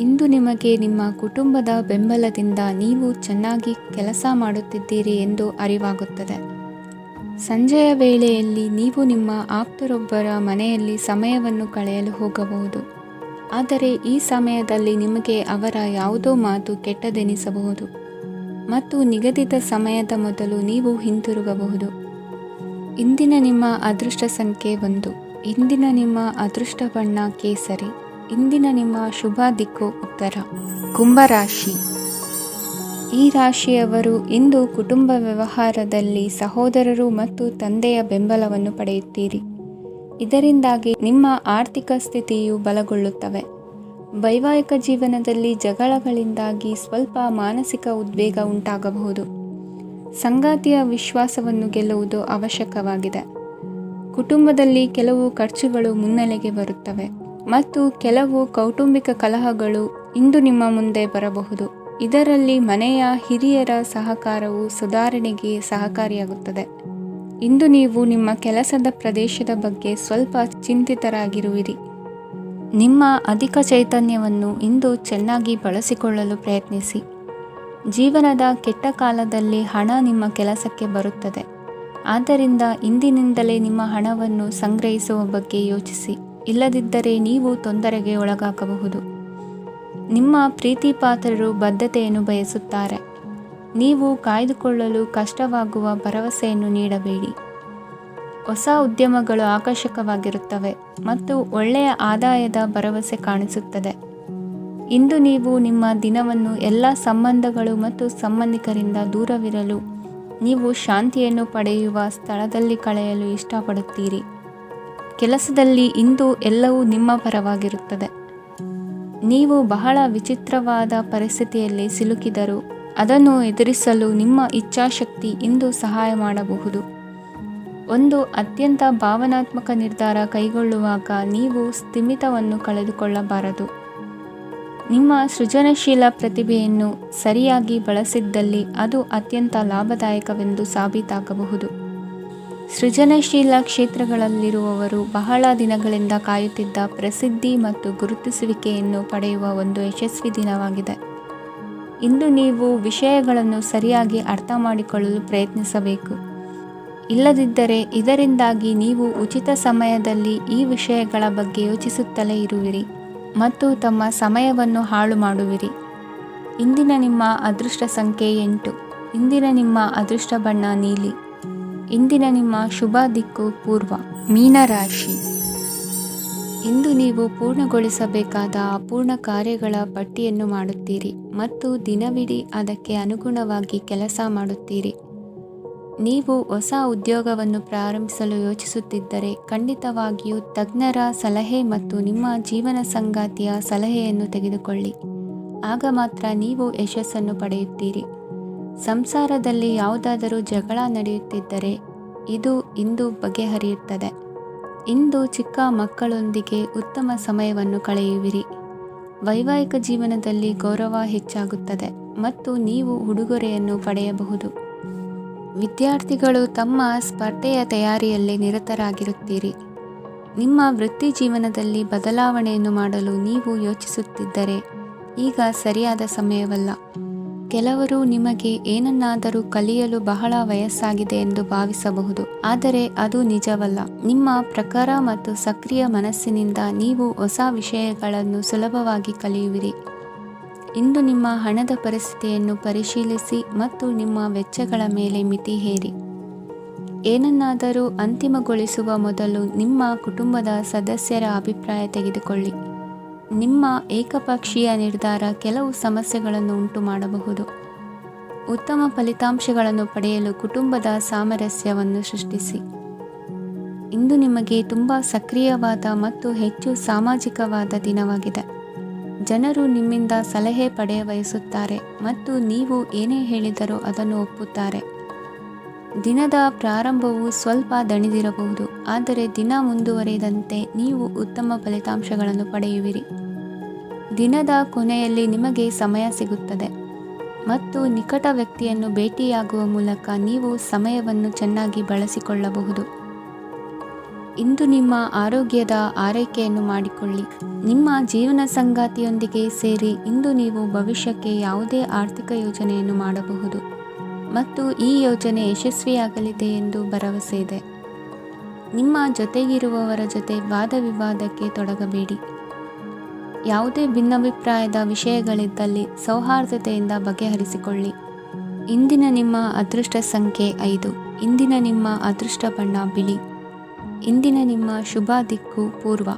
Speaker 1: ಇಂದು ನಿಮಗೆ ನಿಮ್ಮ ಕುಟುಂಬದ ಬೆಂಬಲದಿಂದ ನೀವು ಚೆನ್ನಾಗಿ ಕೆಲಸ ಮಾಡುತ್ತಿದ್ದೀರಿ ಎಂದು ಅರಿವಾಗುತ್ತದೆ. ಸಂಜೆಯ ವೇಳೆಯಲ್ಲಿ ನೀವು ನಿಮ್ಮ ಆಪ್ತರೊಬ್ಬರ ಮನೆಯಲ್ಲಿ ಸಮಯವನ್ನು ಕಳೆಯಲು ಹೋಗಬಹುದು, ಆದರೆ ಈ ಸಮಯದಲ್ಲಿ ನಿಮಗೆ ಅವರ ಯಾವುದೋ ಮಾತು ಕೆಟ್ಟದೆನಿಸಬಹುದು ಮತ್ತು ನಿಗದಿತ ಸಮಯದ ಮೊದಲು ನೀವು ಹಿಂತಿರುಗಬಹುದು. ಇಂದಿನ ನಿಮ್ಮ ಅದೃಷ್ಟ ಸಂಖ್ಯೆ 1. ಇಂದಿನ ನಿಮ್ಮ ಅದೃಷ್ಟ ಬಣ್ಣ ಕೇಸರಿ. ಇಂದಿನ ನಿಮ್ಮ ಶುಭ ದಿಕ್ಕು ಉತ್ತರ. ಕುಂಭರಾಶಿ. ಈ ರಾಶಿಯವರು ಇಂದು ಕುಟುಂಬ ವ್ಯವಹಾರದಲ್ಲಿ ಸಹೋದರರು ಮತ್ತು ತಂದೆಯ ಬೆಂಬಲವನ್ನು ಪಡೆಯುತ್ತೀರಿ. ಇದರಿಂದಾಗಿ ನಿಮ್ಮ ಆರ್ಥಿಕ ಸ್ಥಿತಿಯು ಬಲಗೊಳ್ಳುತ್ತವೆ. ವೈವಾಹಿಕ ಜೀವನದಲ್ಲಿ ಜಗಳಗಳಿಂದಾಗಿ ಸ್ವಲ್ಪ ಮಾನಸಿಕ ಉದ್ವೇಗ ಉಂಟಾಗಬಹುದು. ಸಂಗಾತಿಯ ವಿಶ್ವಾಸವನ್ನು ಗೆಲ್ಲುವುದು ಅವಶ್ಯಕವಾಗಿದೆ. ಕುಟುಂಬದಲ್ಲಿ ಕೆಲವು ಖರ್ಚುಗಳು ಮುನ್ನೆಲೆಗೆ ಬರುತ್ತವೆ ಮತ್ತು ಕೆಲವು ಕೌಟುಂಬಿಕ ಕಲಹಗಳು ಇಂದು ನಿಮ್ಮ ಮುಂದೆ ಬರಬಹುದು. ಇದರಲ್ಲಿ ಮನೆಯ ಹಿರಿಯರ ಸಹಕಾರವು ಸುಧಾರಣೆಗೆ ಸಹಕಾರಿಯಾಗುತ್ತದೆ. ಇಂದು ನೀವು ನಿಮ್ಮ ಕೆಲಸದ ಪ್ರದೇಶದ ಬಗ್ಗೆ ಸ್ವಲ್ಪ ಚಿಂತಿತರಾಗಿರುವಿರಿ. ನಿಮ್ಮ ಅಧಿಕ ಚೈತನ್ಯವನ್ನು ಇಂದು ಚೆನ್ನಾಗಿ ಬಳಸಿಕೊಳ್ಳಲು ಪ್ರಯತ್ನಿಸಿ. ಜೀವನದ ಕೆಟ್ಟ ಕಾಲದಲ್ಲಿ ಹಣ ನಿಮ್ಮ ಕೆಲಸಕ್ಕೆ ಬರುತ್ತದೆ. ಆದ್ದರಿಂದ ಇಂದಿನಿಂದಲೇ ನಿಮ್ಮ ಹಣವನ್ನು ಸಂಗ್ರಹಿಸುವ ಬಗ್ಗೆ ಯೋಚಿಸಿ, ಇಲ್ಲದಿದ್ದರೆ ನೀವು ತೊಂದರೆಗೆ ಒಳಗಾಗಬಹುದು. ನಿಮ್ಮ ಪ್ರೀತಿ ಪಾತ್ರರು ಬದ್ಧತೆಯನ್ನು ಬಯಸುತ್ತಾರೆ. ನೀವು ಕಾಯ್ದುಕೊಳ್ಳಲು ಕಷ್ಟವಾಗುವ ಭರವಸೆಯನ್ನು ನೀಡಬೇಡಿ. ಹೊಸ ಉದ್ಯಮಗಳು ಆಕರ್ಷಕವಾಗಿರುತ್ತವೆ ಮತ್ತು ಒಳ್ಳೆಯ ಆದಾಯದ ಭರವಸೆ ಕಾಣಿಸುತ್ತದೆ. ಇಂದು ನೀವು ನಿಮ್ಮ ದಿನವನ್ನು ಎಲ್ಲ ಸಂಬಂಧಗಳು ಮತ್ತು ಸಂಬಂಧಿಕರಿಂದ ದೂರವಿರಲು ನೀವು ಶಾಂತಿಯನ್ನು ಪಡೆಯುವ ಸ್ಥಳದಲ್ಲಿ ಕಳೆಯಲು ಇಷ್ಟಪಡುತ್ತೀರಿ. ಕೆಲಸದಲ್ಲಿ ಇಂದು ಎಲ್ಲವೂ ನಿಮ್ಮ ಪರವಾಗಿರುತ್ತದೆ. ನೀವು ಬಹಳ ವಿಚಿತ್ರವಾದ ಪರಿಸ್ಥಿತಿಯಲ್ಲಿ ಸಿಲುಕಿದರೂ ಅದನ್ನು ಎದುರಿಸಲು ನಿಮ್ಮ ಇಚ್ಛಾಶಕ್ತಿ ಇಂದು ಸಹಾಯ ಮಾಡಬಹುದು. ಒಂದು ಅತ್ಯಂತ ಭಾವನಾತ್ಮಕ ನಿರ್ಧಾರ ಕೈಗೊಳ್ಳುವಾಗ ನೀವು ಸ್ಥಿಮಿತವನ್ನು ಕಳೆದುಕೊಳ್ಳಬಾರದು. ನಿಮ್ಮ ಸೃಜನಶೀಲ ಪ್ರತಿಭೆಯನ್ನು ಸರಿಯಾಗಿ ಬಳಸಿದ್ದಲ್ಲಿ ಅದು ಅತ್ಯಂತ ಲಾಭದಾಯಕವೆಂದು ಸಾಬೀತಾಗಬಹುದು. ಸೃಜನಶೀಲ ಕ್ಷೇತ್ರಗಳಲ್ಲಿರುವವರು ಬಹಳ ದಿನಗಳಿಂದ ಕಾಯುತ್ತಿದ್ದ ಪ್ರಸಿದ್ಧಿ ಮತ್ತು ಗುರುತಿಸುವಿಕೆಯನ್ನು ಪಡೆಯುವ ಒಂದು ಯಶಸ್ವಿ ದಿನವಾಗಿದೆ. ಇಂದು ನೀವು ವಿಷಯಗಳನ್ನು ಸರಿಯಾಗಿ ಅರ್ಥ ಮಾಡಿಕೊಳ್ಳಲು ಪ್ರಯತ್ನಿಸಬೇಕು. ಇಲ್ಲದಿದ್ದರೆ ಇದರಿಂದಾಗಿ ನೀವು ಉಚಿತ ಸಮಯದಲ್ಲಿ ಈ ವಿಷಯಗಳ ಬಗ್ಗೆ ಯೋಚಿಸುತ್ತಲೇ ಇರುವಿರಿ ಮತ್ತು ತಮ್ಮ ಸಮಯವನ್ನು ಹಾಳು ಮಾಡುವಿರಿ. ಇಂದಿನ ನಿಮ್ಮ ಅದೃಷ್ಟ ಸಂಖ್ಯೆ 8. ಇಂದಿನ ನಿಮ್ಮ ಅದೃಷ್ಟ ಬಣ್ಣ ನೀಲಿ. ಇಂದಿನ ನಿಮ್ಮ ಶುಭ ದಿಕ್ಕು ಪೂರ್ವ. ಮೀನರಾಶಿ. ಇಂದು ನೀವು ಪೂರ್ಣಗೊಳಿಸಬೇಕಾದ ಅಪೂರ್ಣ ಕಾರ್ಯಗಳ ಪಟ್ಟಿಯನ್ನು ಮಾಡುತ್ತೀರಿ ಮತ್ತು ದಿನವಿಡೀ ಅದಕ್ಕೆ ಅನುಗುಣವಾಗಿ ಕೆಲಸ ಮಾಡುತ್ತೀರಿ. ನೀವು ಹೊಸ ಉದ್ಯೋಗವನ್ನು ಪ್ರಾರಂಭಿಸಲು ಯೋಚಿಸುತ್ತಿದ್ದರೆ ಖಂಡಿತವಾಗಿಯೂ ತಜ್ಞರ ಸಲಹೆ ಮತ್ತು ನಿಮ್ಮ ಜೀವನ ಸಂಗಾತಿಯ ಸಲಹೆಯನ್ನು ತೆಗೆದುಕೊಳ್ಳಿ. ಆಗ ಮಾತ್ರ ನೀವು ಯಶಸ್ಸನ್ನು ಪಡೆಯುತ್ತೀರಿ. ಸಂಸಾರದಲ್ಲಿ ಯಾವುದಾದರೂ ಜಗಳ ನಡೆಯುತ್ತಿದ್ದರೆ ಇದು ಇಂದು ಬಗೆಹರಿಯುತ್ತದೆ. ಇಂದು ಚಿಕ್ಕ ಮಕ್ಕಳೊಂದಿಗೆ ಉತ್ತಮ ಸಮಯವನ್ನು ಕಳೆಯುವಿರಿ. ವೈವಾಹಿಕ ಜೀವನದಲ್ಲಿ ಗೌರವ ಹೆಚ್ಚಾಗುತ್ತದೆ ಮತ್ತು ನೀವು ಉಡುಗೊರೆಯನ್ನು ಪಡೆಯಬಹುದು. ವಿದ್ಯಾರ್ಥಿಗಳು ತಮ್ಮ ಸ್ಪರ್ಧೆಯ ತಯಾರಿಯಲ್ಲಿ ನಿರತರಾಗಿರುತ್ತೀರಿ. ನಿಮ್ಮ ವೃತ್ತಿ ಜೀವನದಲ್ಲಿ ಬದಲಾವಣೆಯನ್ನು ಮಾಡಲು ನೀವು ಯೋಚಿಸುತ್ತಿದ್ದರೆ ಈಗ ಸರಿಯಾದ ಸಮಯವಲ್ಲ. ಕೆಲವರು ನಿಮಗೆ ಏನನ್ನಾದರೂ ಕಲಿಯಲು ಬಹಳ ವಯಸ್ಸಾಗಿದೆ ಎಂದು ಭಾವಿಸಬಹುದು, ಆದರೆ ಅದು ನಿಜವಲ್ಲ. ನಿಮ್ಮ ಪ್ರಖರ ಮತ್ತು ಸಕ್ರಿಯ ಮನಸ್ಸಿನಿಂದ ನೀವು ಹೊಸ ವಿಷಯಗಳನ್ನು ಸುಲಭವಾಗಿ ಕಲಿಯುವಿರಿ. ಇಂದು ನಿಮ್ಮ ಹಣದ ಪರಿಸ್ಥಿತಿಯನ್ನು ಪರಿಶೀಲಿಸಿ ಮತ್ತು ನಿಮ್ಮ ವೆಚ್ಚಗಳ ಮೇಲೆ ಮಿತಿ ಹೇರಿ. ಏನನ್ನಾದರೂ ಅಂತಿಮಗೊಳಿಸುವ ಮೊದಲು ನಿಮ್ಮ ಕುಟುಂಬದ ಸದಸ್ಯರ ಅಭಿಪ್ರಾಯ ತೆಗೆದುಕೊಳ್ಳಿ. ನಿಮ್ಮ ಏಕಪಕ್ಷೀಯ ನಿರ್ಧಾರ ಕೆಲವು ಸಮಸ್ಯೆಗಳನ್ನು ಉಂಟು ಮಾಡಬಹುದು. ಉತ್ತಮ ಫಲಿತಾಂಶಗಳನ್ನು ಪಡೆಯಲು ಕುಟುಂಬದ ಸಾಮರಸ್ಯವನ್ನು ಸೃಷ್ಟಿಸಿ. ಇಂದು ನಿಮಗೆ ತುಂಬ ಸಕ್ರಿಯವಾದ ಮತ್ತು ಹೆಚ್ಚು ಸಾಮಾಜಿಕವಾದ ದಿನವಾಗಿದೆ. ಜನರು ನಿಮ್ಮಿಂದ ಸಲಹೆ ಪಡೆಯ ಬಯಸುತ್ತಾರೆ ಮತ್ತು ನೀವು ಏನೇ ಹೇಳಿದರೂ ಅದನ್ನು ಒಪ್ಪುತ್ತಾರೆ. ದಿನದ ಪ್ರಾರಂಭವು ಸ್ವಲ್ಪ ದಣಿದಿರಬಹುದು, ಆದರೆ ದಿನ ಮುಂದುವರಿದಂತೆ ನೀವು ಉತ್ತಮ ಫಲಿತಾಂಶಗಳನ್ನು ಪಡೆಯುವಿರಿ. ದಿನದ ಕೊನೆಯಲ್ಲಿ ನಿಮಗೆ ಸಮಯ ಸಿಗುತ್ತದೆ ಮತ್ತು ನಿಕಟ ವ್ಯಕ್ತಿಯನ್ನು ಭೇಟಿಯಾಗುವ ಮೂಲಕ ನೀವು ಸಮಯವನ್ನು ಚೆನ್ನಾಗಿ ಬಳಸಿಕೊಳ್ಳಬಹುದು. ಇಂದು ನಿಮ್ಮ ಆರೋಗ್ಯದ ಆರೈಕೆಯನ್ನು ಮಾಡಿಕೊಳ್ಳಿ. ನಿಮ್ಮ ಜೀವನ ಸಂಗಾತಿಯೊಂದಿಗೆ ಸೇರಿ ಇಂದು ನೀವು ಭವಿಷ್ಯಕ್ಕೆ ಯಾವುದೇ ಆರ್ಥಿಕ ಯೋಜನೆಯನ್ನು ಮಾಡಬಹುದು ಮತ್ತು ಈ ಯೋಜನೆ ಯಶಸ್ವಿಯಾಗಲಿದೆ ಎಂದು ಭರವಸೆ ಇದೆ. ನಿಮ್ಮ ಜೊತೆಗಿರುವವರ ಜೊತೆ ವಾದವಿವಾದಕ್ಕೆ ತೊಡಗಬೇಡಿ. ಯಾವುದೇ ಭಿನ್ನಾಭಿಪ್ರಾಯದ ವಿಷಯಗಳಿದ್ದಲ್ಲಿ ಸೌಹಾರ್ದತೆಯಿಂದ ಬಗೆಹರಿಸಿಕೊಳ್ಳಿ. ಇಂದಿನ ನಿಮ್ಮ ಅದೃಷ್ಟ ಸಂಖ್ಯೆ 5. ಇಂದಿನ ನಿಮ್ಮ ಅದೃಷ್ಟ ಬಣ್ಣ ಬಿಳಿ. ಇಂದಿನ ನಿಮ್ಮ ಶುಭ ದಿಕ್ಕು ಪೂರ್ವ.